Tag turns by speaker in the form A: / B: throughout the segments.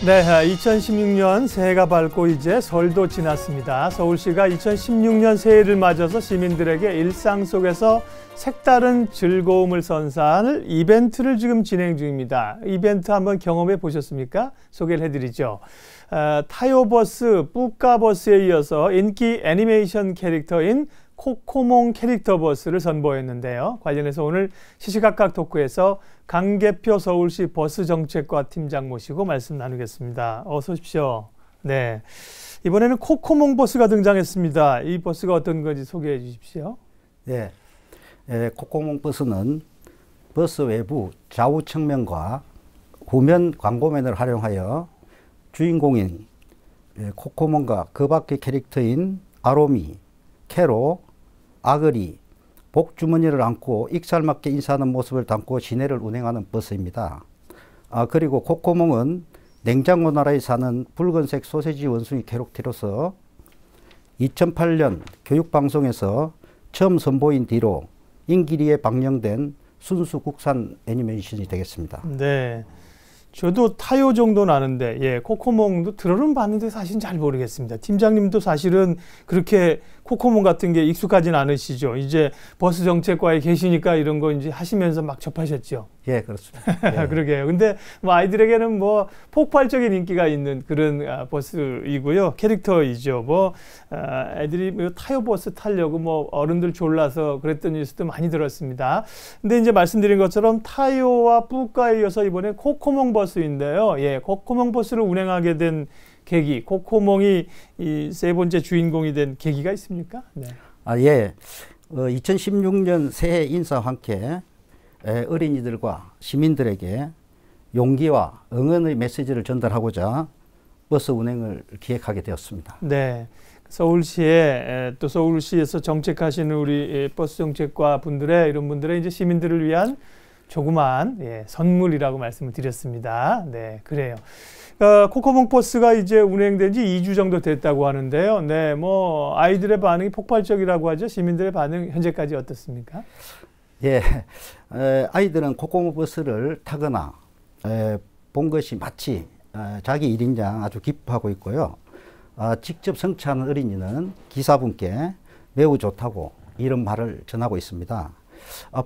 A: 네, 2016년 새해가 밝고 이제 설도 지났습니다. 서울시가 2016년 새해를 맞아서 시민들에게 일상 속에서 색다른 즐거움을 선사할 이벤트를 지금 진행 중입니다. 이벤트 한번 경험해 보셨습니까? 소개를 해드리죠. 타요버스, 뿌까버스에 이어서 인기 애니메이션 캐릭터인 코코몽 캐릭터 버스를 선보였는데요. 관련해서 오늘 시시각각 토크에서 강계표 서울시 버스정책과 팀장 모시고 말씀 나누겠습니다. 어서 오십시오. 네, 이번에는 코코몽 버스가 등장했습니다. 이 버스가 어떤 건지 소개해 주십시오.
B: 네, 코코몽 버스는 버스 외부 좌우 측면과 후면 광고면을 활용하여 주인공인 코코몽과 그 밖의 캐릭터인 아로미, 캐로, 아그리, 복주머니를 안고 익살맞게 인사하는 모습을 담고 시내를 운행하는 버스입니다. 그리고 코코몽은 냉장고 나라에 사는 붉은색 소세지 원숭이 캐릭터로서 2008년 교육방송에서 처음 선보인 뒤로 인기리에 방영된 순수 국산 애니메이션이 되겠습니다.
A: 네. 저도 타요 정도는 아는데, 예, 코코몽도 들어는 봤는데 사실 잘 모르겠습니다. 팀장님도 사실은 그렇게 코코몽 같은 게 익숙하진 않으시죠? 이제 버스 정책과에 계시니까 이런 거 이제 하시면서 막 접하셨죠?
B: 예, 그렇습니다. 예.
A: 그러게요. 근데 뭐 아이들에게는 뭐 폭발적인 인기가 있는 그런 버스이고요. 캐릭터이죠. 뭐, 애들이 뭐 타요 버스 타려고 뭐 어른들 졸라서 그랬던 뉴스도 많이 들었습니다. 근데 이제 말씀드린 것처럼 타요와 뿌까에 이어서 이번에 코코몽 버스인데요. 예, 코코몽 버스를 운행하게 된 계기, 코코몽이 이 세 번째 주인공이 된 계기가 있습니까? 네.
B: 예. 2016년 새해 인사와 함께 어린이들과 시민들에게 용기와 응원의 메시지를 전달하고자 버스 운행을 기획하게 되었습니다.
A: 네. 서울시에 또 서울시에서 정책하시는 우리 버스 정책과 분들의 이런 분들의 이제 시민들을 위한 조그만 선물이라고 말씀을 드렸습니다. 네, 그래요. 코코몽 버스가 이제 운행된 지 2주 정도 됐다고 하는데요. 네, 뭐 아이들의 반응이 폭발적이라고 하죠. 시민들의 반응 현재까지 어떻습니까?
B: 예, 아이들은 코코몽 버스를 타거나 본 것이 마치 자기 일인 양 아주 기뻐하고 있고요. 직접 성취하는 어린이는 기사분께 매우 좋다고 이런 말을 전하고 있습니다.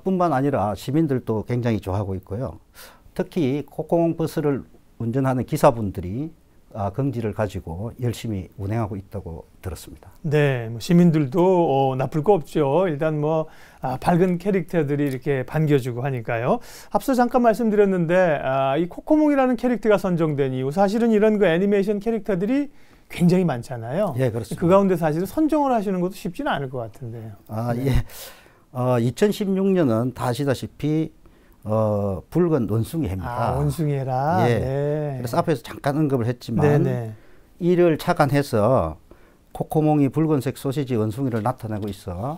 B: 뿐만 아니라 시민들도 굉장히 좋아하고 있고요. 특히 코코몽 버스를 운전하는 기사분들이 긍지를 가지고 열심히 운행하고 있다고 들었습니다.
A: 네, 뭐 시민들도 나쁠 거 없죠. 일단 뭐 밝은 캐릭터들이 이렇게 반겨주고 하니까요. 앞서 잠깐 말씀드렸는데 이 코코몽이라는 캐릭터가 선정된 이유, 사실은 이런 그 애니메이션 캐릭터들이 굉장히 많잖아요.
B: 예, 그렇습니다.
A: 그 가운데 사실 선정을 하시는 것도 쉽지는 않을 것 같은데요.
B: 네. 예. 2016년은 다 아시다시피 붉은 원숭이 해입니다.
A: 원숭이 해라.
B: 예.
A: 네.
B: 그래서 앞에서 잠깐 언급을 했지만
A: 네네.
B: 이를 착안해서 코코몽이 붉은색 소시지 원숭이를 나타내고 있어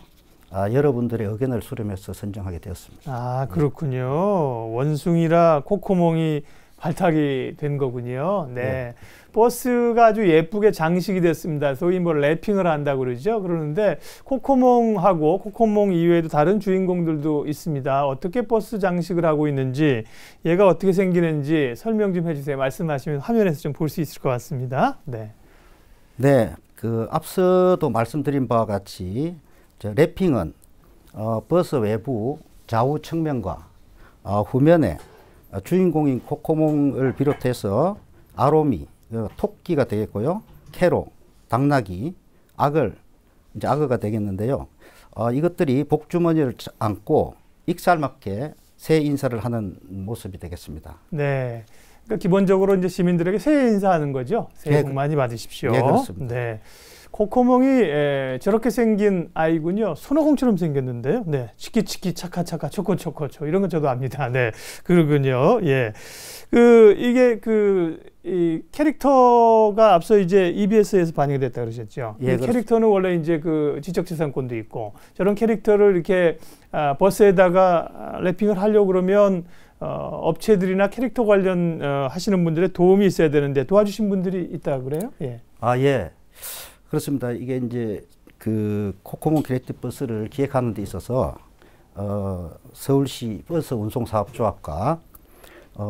B: 여러분들의 의견을 수렴해서 선정하게 되었습니다.
A: 그렇군요. 원숭이라 코코몽이 발탁이 된 거군요. 네. 네. 버스가 아주 예쁘게 장식이 됐습니다. 소위 뭐 래핑을 한다고 그러죠. 그러는데 코코몽하고 코코몽 이외에도 다른 주인공들도 있습니다. 어떻게 버스 장식을 하고 있는지, 얘가 어떻게 생기는지 설명 좀 해주세요. 말씀하시면 화면에서 좀 볼 수 있을 것 같습니다. 네.
B: 네. 그 앞서도 말씀드린 바와 같이 래핑은 버스 외부 좌우 측면과 후면에 주인공인 코코몽을 비롯해서 아로미, 토끼가 되겠고요. 캐로, 당나귀, 악을, 이제 악어가 되겠는데요. 이것들이 복주머니를 안고 익살맞게 새해 인사를 하는 모습이 되겠습니다.
A: 네. 그러니까 기본적으로 이제 시민들에게 새해 인사하는 거죠. 새해 복 많이 받으십시오.
B: 네, 그렇습니다.
A: 네. 코코몽이 저렇게 생긴 아이군요. 손오공처럼 생겼는데요. 네, 치키치키 차카차카 초코초코초 이런 건 저도 압니다. 네, 그러군요. 예, 이게 이 캐릭터가 앞서 이제 EBS에서 반영이 됐다 그러셨죠.
B: 예,
A: 캐릭터는 원래 이제 그 지적재산권도 있고 저런 캐릭터를 이렇게 버스에다가 래핑을 하려고 그러면 업체들이나 캐릭터 관련 하시는 분들의 도움이 있어야 되는데 도와주신 분들이 있다 그래요? 예.
B: 예. 그렇습니다. 이게 이제 그 코코몽 캐릭터 버스를 기획하는 데 있어서 서울시 버스 운송사업조합과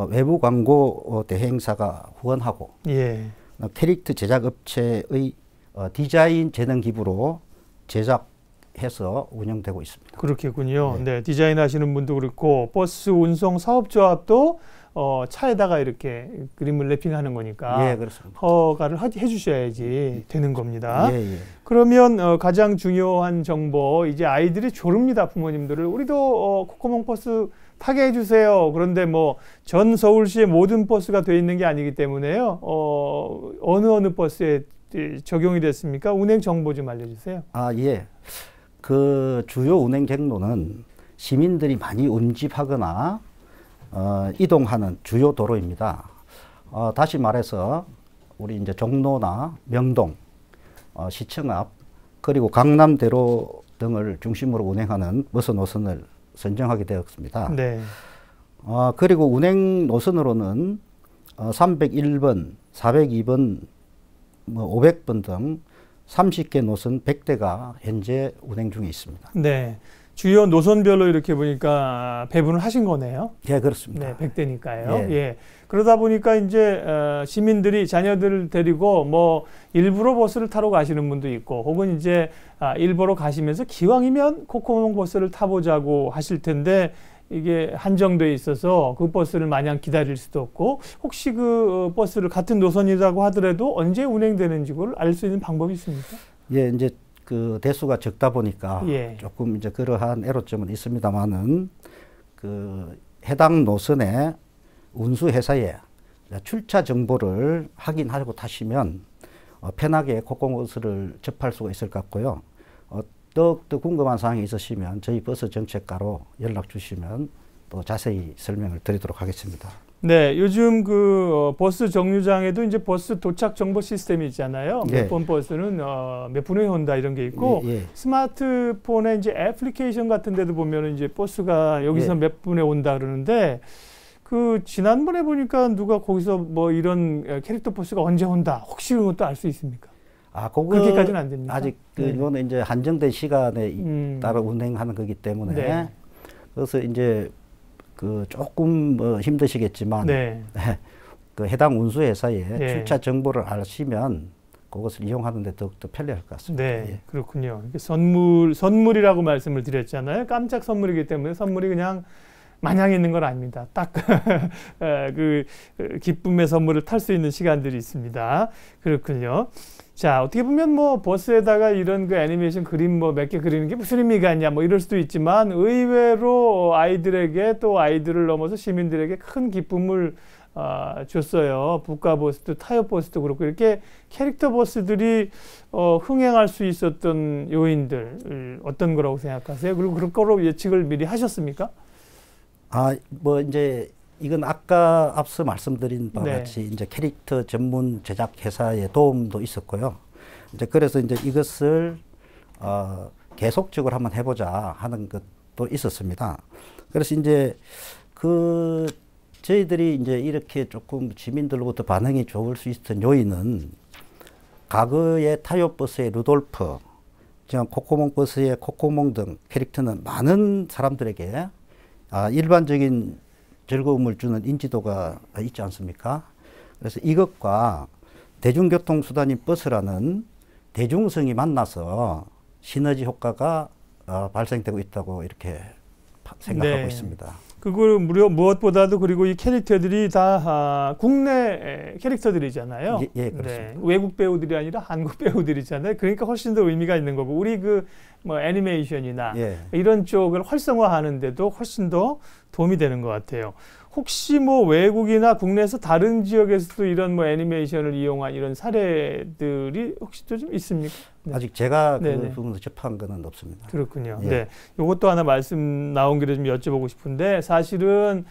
B: 외부 광고 대행사가 후원하고
A: 예.
B: 캐릭터 제작 업체의 디자인 재능 기부로 제작해서 운영되고 있습니다.
A: 그렇겠군요. 네, 디자인 하시는 분도 그렇고 버스 운송 사업조합도 차에다가 이렇게 그림을 랩핑하는 거니까
B: 예, 그렇습니다.
A: 허가를 해주셔야지 되는 겁니다.
B: 예, 예.
A: 그러면 가장 중요한 정보, 이제 아이들이 조릅니다. 부모님들을. 우리도 코코몽 버스 타게 해주세요. 그런데 뭐 전 서울시의 모든 버스가 돼 있는 게 아니기 때문에요. 어느 버스에 적용이 됐습니까? 운행 정보 좀 알려주세요.
B: 아, 예. 그 주요 운행 경로는 시민들이 많이 운집하거나 이동하는 주요 도로입니다. 다시 말해서 우리 이제 종로나 명동, 시청 앞, 그리고 강남대로 등을 중심으로 운행하는 버스 노선을 선정하게 되었습니다.
A: 네.
B: 그리고 운행 노선으로는 301번, 402번, 500번 등 30개 노선 100대가 현재 운행 중에 있습니다.
A: 네. 주요 노선별로 이렇게 보니까 배분을 하신 거네요.
B: 예, 그렇습니다.
A: 네, 100대니까요.
B: 예.
A: 예. 그러다 보니까 이제 시민들이 자녀들을 데리고 뭐 일부러 버스를 타러 가시는 분도 있고, 혹은 이제 일부러 가시면서 기왕이면 코코몽 버스를 타보자고 하실 텐데, 이게 한정돼 있어서 그 버스를 마냥 기다릴 수도 없고, 혹시 그 버스를 같은 노선이라고 하더라도 언제 운행되는지 그걸 알 수 있는 방법이 있습니까?
B: 예, 이제 그 대수가 적다 보니까
A: 예.
B: 조금 이제 그러한 애로점은 있습니다만은 그 해당 노선의 운수 회사에 출차 정보를 확인하고 타시면 편하게 코코몽버스를 접할 수가 있을 것 같고요. 더욱더 궁금한 사항이 있으시면 저희 버스 정책과로 연락 주시면 또 자세히 설명을 드리도록 하겠습니다.
A: 네, 요즘 그 버스 정류장에도 이제 버스 도착 정보 시스템이 있잖아요.
B: 예.
A: 몇 번 버스는 몇 분에 온다 이런 게 있고,
B: 예, 예.
A: 스마트폰에 이제 애플리케이션 같은 데도 보면은 이제 버스가 여기서
B: 예.
A: 몇 분에 온다 그러는데, 그 지난번에 보니까 누가 거기서 뭐 이런 캐릭터 버스가 언제 온다, 혹시 그런 것도 알 수 있습니까? 그렇게까지는 안 됩니까?
B: 아직
A: 네.
B: 이거는 이제 한정된 시간에 따라 운행하는 거기 때문에
A: 네.
B: 그래서 이제 그 조금 힘드시겠지만
A: 네.
B: 그 해당 운수회사의
A: 예.
B: 출차 정보를 아시면 그것을 이용하는데 더욱더 편리할 것 같습니다.
A: 네,
B: 예.
A: 그렇군요. 이게 선물이라고 말씀을 드렸잖아요. 깜짝 선물이기 때문에 선물이 그냥 마냥 있는 건 아닙니다. 딱 그 기쁨의 선물을 탈 수 있는 시간들이 있습니다. 그렇군요. 자, 어떻게 보면 뭐 버스에다가 이런 그 애니메이션 그림 뭐 몇 개 그리는 게 무슨 의미가 있냐 뭐 이럴 수도 있지만, 의외로 아이들에게, 또 아이들을 넘어서 시민들에게 큰 기쁨을 줬어요. 국가버스도 타협버스도 그렇고, 이렇게 캐릭터 버스들이 흥행할 수 있었던 요인들 어떤 거라고 생각하세요? 그리고 그런 거로 예측을 미리 하셨습니까?
B: 뭐 이제 이건 아까 앞서 말씀드린 바와
A: 네.
B: 같이 이제 캐릭터 전문 제작 회사의 도움도 있었고요. 이제 그래서 이제 이것을 계속적으로 한번 해보자 하는 것도 있었습니다. 그래서 이제 저희들이 이제 이렇게 조금 시민들로부터 반응이 좋을 수 있었던 요인은, 과거의 타요버스의 루돌프, 지금 코코몽 버스의 코코몽 등 캐릭터는 많은 사람들에게 일반적인 즐거움을 주는 인지도가 있지 않습니까? 그래서 이것과 대중교통수단인 버스라는 대중성이 만나서 시너지 효과가 발생되고 있다고 이렇게 생각하고
A: 네.
B: 있습니다.
A: 그걸 무엇보다도, 그리고 이 캐릭터들이 다 국내 캐릭터들이잖아요.
B: 예, 그렇습니다.
A: 네. 외국 배우들이 아니라 한국 배우들이잖아요. 그러니까 훨씬 더 의미가 있는 거고, 우리 뭐 애니메이션이나
B: 예.
A: 이런 쪽을 활성화하는데도 훨씬 더 도움이 되는 것 같아요. 혹시 뭐 외국이나 국내에서 다른 지역에서도 이런 뭐 애니메이션을 이용한 이런 사례들이 혹시 또 좀 있습니까? 네.
B: 아직 제가 그
A: 네네.
B: 부분을 접한 것은 없습니다.
A: 그렇군요.
B: 예.
A: 네, 이것도 하나 말씀 나온 길에 좀 여쭤보고 싶은데, 사실은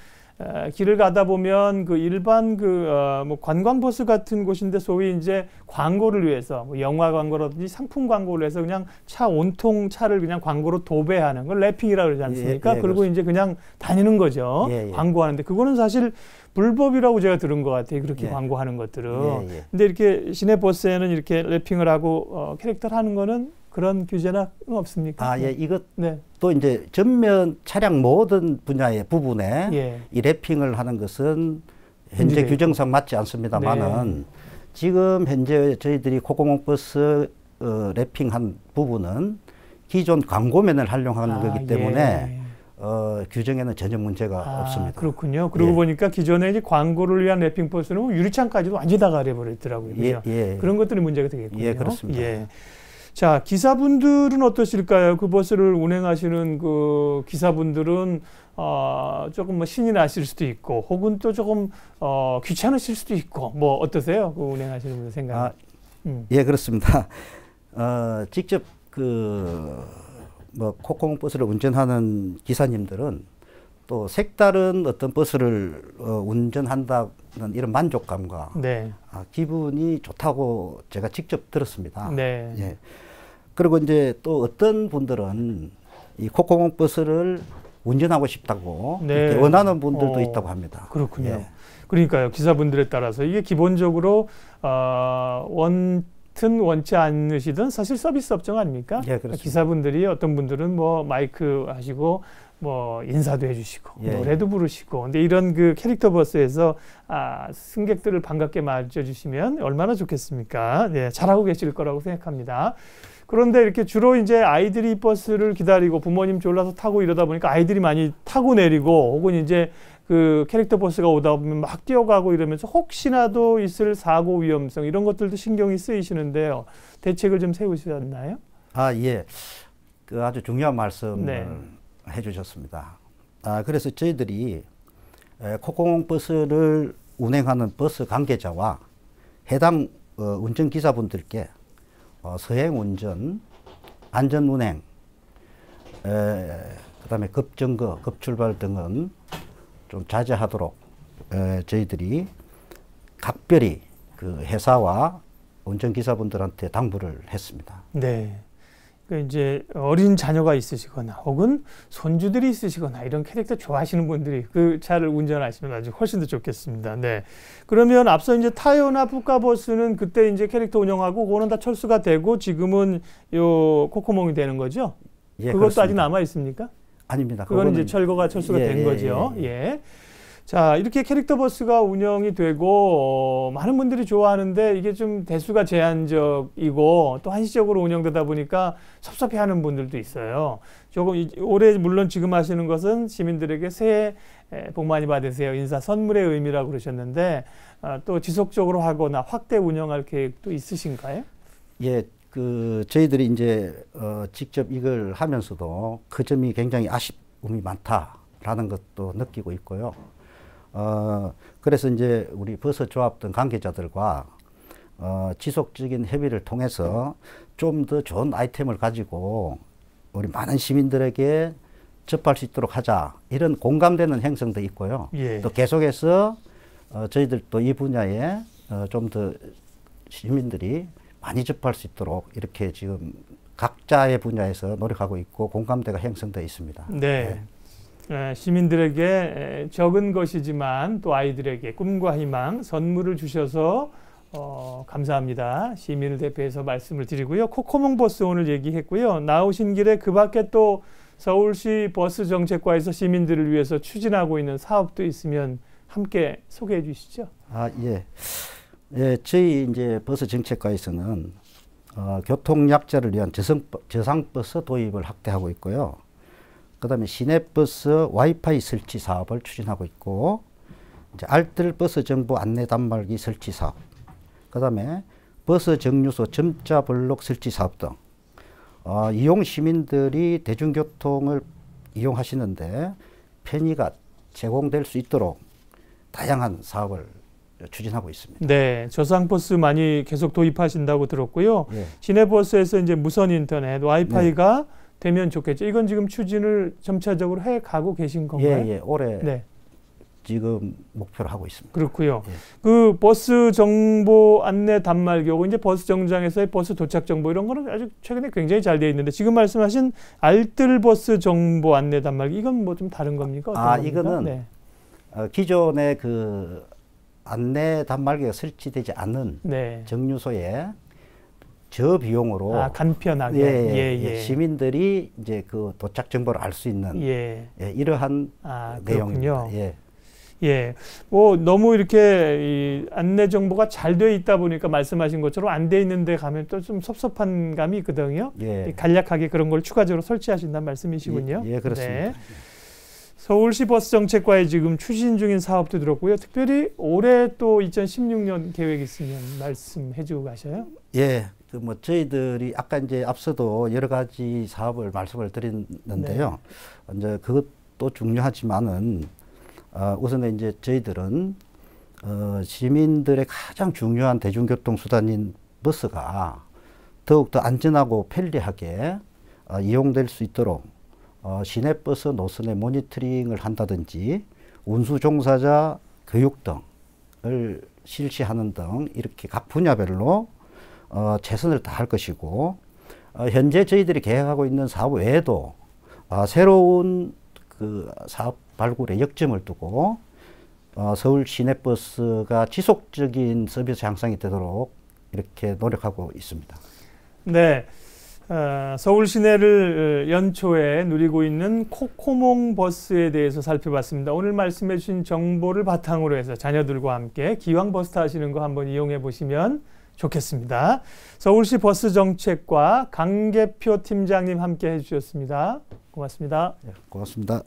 A: 길을 가다 보면 그 일반 뭐 관광버스 같은 곳인데, 소위 이제 광고를 위해서 뭐 영화 광고라든지 상품 광고를 해서 그냥 온통 차를 그냥 광고로 도배하는 걸 랩핑이라고 그러지 않습니까?
B: 예,
A: 그리고 이제 그냥 다니는 거죠.
B: 예.
A: 광고하는데 그거는 사실 불법이라고 제가 들은 것 같아요. 그렇게
B: 예.
A: 광고하는 것들은.
B: 예.
A: 근데 이렇게 시내버스에는 이렇게 랩핑을 하고 캐릭터를 하는 거는 그런 규제는 없습니까?
B: 예, 이것도
A: 네.
B: 이제 전면 차량 모든 분야의 부분에
A: 예.
B: 이 랩핑을 하는 것은 현재 규정상 맞지 않습니다만은
A: 네.
B: 지금 현재 저희들이 코코몽 버스 랩핑한 부분은 기존 광고면을 활용하는 거기 때문에
A: 예.
B: 규정에는 전혀 문제가 없습니다.
A: 그렇군요. 그러고
B: 예.
A: 보니까 기존에 이제 광고를 위한 랩핑 버스는 유리창까지도 완전히 다 가려버렸더라고요. 그죠?
B: 예.
A: 그런 것들이 문제가 되겠군요.
B: 예, 그렇습니다.
A: 예. 자, 기사분들은 어떠실까요? 그 버스를 운행하시는 그 기사분들은 조금 뭐 신이 나실 수도 있고, 혹은 또 조금 귀찮으실 수도 있고, 뭐 어떠세요? 그 운행하시는 분들 생각?
B: 예, 그렇습니다. 직접 뭐 코코몽 버스를 운전하는 기사님들은 또 색다른 어떤 버스를 운전한다는 이런 만족감과
A: 네.
B: 기분이 좋다고 제가 직접 들었습니다.
A: 네.
B: 예. 그리고 이제 또 어떤 분들은 이 코코몽 버스를 운전하고 싶다고
A: 네.
B: 이렇게 원하는 분들도 있다고 합니다.
A: 그렇군요.
B: 예.
A: 그러니까요. 기사분들에 따라서 이게 기본적으로 원치 않으시든 사실 서비스 업종 아닙니까?
B: 예, 그렇습니다.
A: 기사분들이 어떤 분들은 뭐 마이크 하시고 뭐 인사도 해주시고
B: 예.
A: 노래도 부르시고 근데 이런 그 캐릭터 버스에서 승객들을 반갑게 맞아주시면 얼마나 좋겠습니까? 네, 잘하고 계실 거라고 생각합니다. 그런데 이렇게 주로 이제 아이들이 버스를 기다리고 부모님 졸라서 타고 이러다 보니까 아이들이 많이 타고 내리고 혹은 이제 그 캐릭터 버스가 오다 보면 막 뛰어가고 이러면서 혹시나도 있을 사고 위험성 이런 것들도 신경이 쓰이시는데요. 대책을 좀 세우셨나요?
B: 예. 그 아주 중요한 말씀을
A: 네.
B: 해주셨습니다. 그래서 저희들이 코코몽 버스를 운행하는 버스 관계자와 해당 운전기사분들께 서행 운전, 안전 운행, 그다음에 급정거, 급출발 등은 좀 자제하도록 저희들이 각별히 그 회사와 운전기사분들한테 당부를 했습니다.
A: 네. 그 이제 어린 자녀가 있으시거나 혹은 손주들이 있으시거나 이런 캐릭터 좋아하시는 분들이 그 차를 운전하시면 아주 훨씬 더 좋겠습니다. 네. 그러면 앞서 이제 타요나 푸카버스는 그때 이제 캐릭터 운영하고 그거는 다 철수가 되고 지금은 요 코코몽이 되는 거죠?
B: 예,
A: 그것도
B: 그렇습니다.
A: 아직 남아 있습니까?
B: 아닙니다.
A: 그건 이제 철수가 된 거죠. 예. 자, 이렇게 캐릭터 버스가 운영이 되고 많은 분들이 좋아하는데 이게 좀 대수가 제한적이고 또 한시적으로 운영되다 보니까 섭섭해하는 분들도 있어요. 조금 올해 물론 지금 하시는 것은 시민들에게 새해 복 많이 받으세요 인사 선물의 의미라고 그러셨는데 또 지속적으로 하거나 확대 운영할 계획도 있으신가요?
B: 예, 저희들이 이제 직접 이걸 하면서도 그 점이 굉장히 아쉬움이 많다라는 것도 느끼고 있고요. 그래서 이제 우리 버스 조합 등 관계자들과 지속적인 협의를 통해서 좀 더 좋은 아이템을 가지고 우리 많은 시민들에게 접할 수 있도록 하자 이런 공감되는 행성도 있고요.
A: 예.
B: 또 계속해서 저희들도 이 분야에 좀 더 시민들이 많이 접할 수 있도록 이렇게 지금 각자의 분야에서 노력하고 있고 공감대가 형성되어 있습니다.
A: 네. 시민들에게 적은 것이지만 또 아이들에게 꿈과 희망, 선물을 주셔서 감사합니다. 시민을 대표해서 말씀을 드리고요. 코코몽 버스 오늘 얘기했고요. 나오신 길에 그 밖에 또 서울시 버스 정책과에서 시민들을 위해서 추진하고 있는 사업도 있으면 함께 소개해 주시죠.
B: 예. 예, 저희 이제 버스 정책과에서는 교통약자를 위한 저상버스 도입을 확대하고 있고요. 그다음에 시내버스 와이파이 설치 사업을 추진하고 있고, 이제 알뜰 버스 정보 안내 단말기 설치 사업, 그다음에 버스 정류소 점자 블록 설치 사업 등 이용 시민들이 대중교통을 이용하시는데 편의가 제공될 수 있도록 다양한 사업을 추진하고 있습니다.
A: 네, 저상버스 많이 계속 도입하신다고 들었고요.
B: 예.
A: 시내버스에서 이제 무선 인터넷, 와이파이가 되면 좋겠죠. 이건 지금 추진을 점차적으로 해 가고 계신 건가요?
B: 예, 올해
A: 네.
B: 지금 목표로 하고 있습니다.
A: 그렇고요.
B: 예.
A: 그 버스 정보 안내 단말기, 혹은 이제 버스 정장에서의 버스 도착 정보 이런 거는 아주 최근에 굉장히 잘 되어 있는데 지금 말씀하신 알뜰 버스 정보 안내 단말기 이건 뭐 좀 다른 겁니까? 어떤 겁니까?
B: 이거는
A: 네.
B: 기존의 그 안내 단말기가 설치되지 않은
A: 네.
B: 정류소에 저비용으로
A: 간편하게
B: 예, 시민들이 이제 그 도착 정보를 알 수 있는 이러한 내용입니다.
A: 예, 뭐 너무 이렇게 안내 정보가 잘 돼 있다 보니까 말씀하신 것처럼 안 돼 있는데 가면 또 좀 섭섭한 감이 있거든요. 간략하게 그런 걸 추가적으로 설치하신다는 말씀이시군요.
B: 예, 그렇습니다.
A: 네. 서울시 버스 정책과에 지금 추진 중인 사업도 들었고요. 특별히 올해 또 2016년 계획 있으면 말씀해주고 가셔요.
B: 예, 그 뭐 저희들이 아까 이제 앞서도 여러 가지 사업을 말씀을 드렸는데요. 이제 그것도 중요하지만은 우선 이제 저희들은 시민들의 가장 중요한 대중교통 수단인 버스가 더욱더 안전하고 편리하게 이용될 수 있도록 시내버스 노선의 모니터링을 한다든지 운수 종사자 교육 등을 실시하는 등 이렇게 각 분야별로 최선을 다할 것이고, 현재 저희들이 계획하고 있는 사업 외에도 새로운 그 사업 발굴에 역점을 두고 서울 시내버스가 지속적인 서비스 향상이 되도록 이렇게 노력하고 있습니다.
A: 네. 서울 시내를 연초에 누리고 있는 코코몽 버스에 대해서 살펴봤습니다. 오늘 말씀해 주신 정보를 바탕으로 해서 자녀들과 함께 기왕 버스 타시는 거 한번 이용해 보시면 좋겠습니다. 서울시 버스 정책과 강계표 팀장님 함께 해주셨습니다. 고맙습니다.
B: 네, 고맙습니다.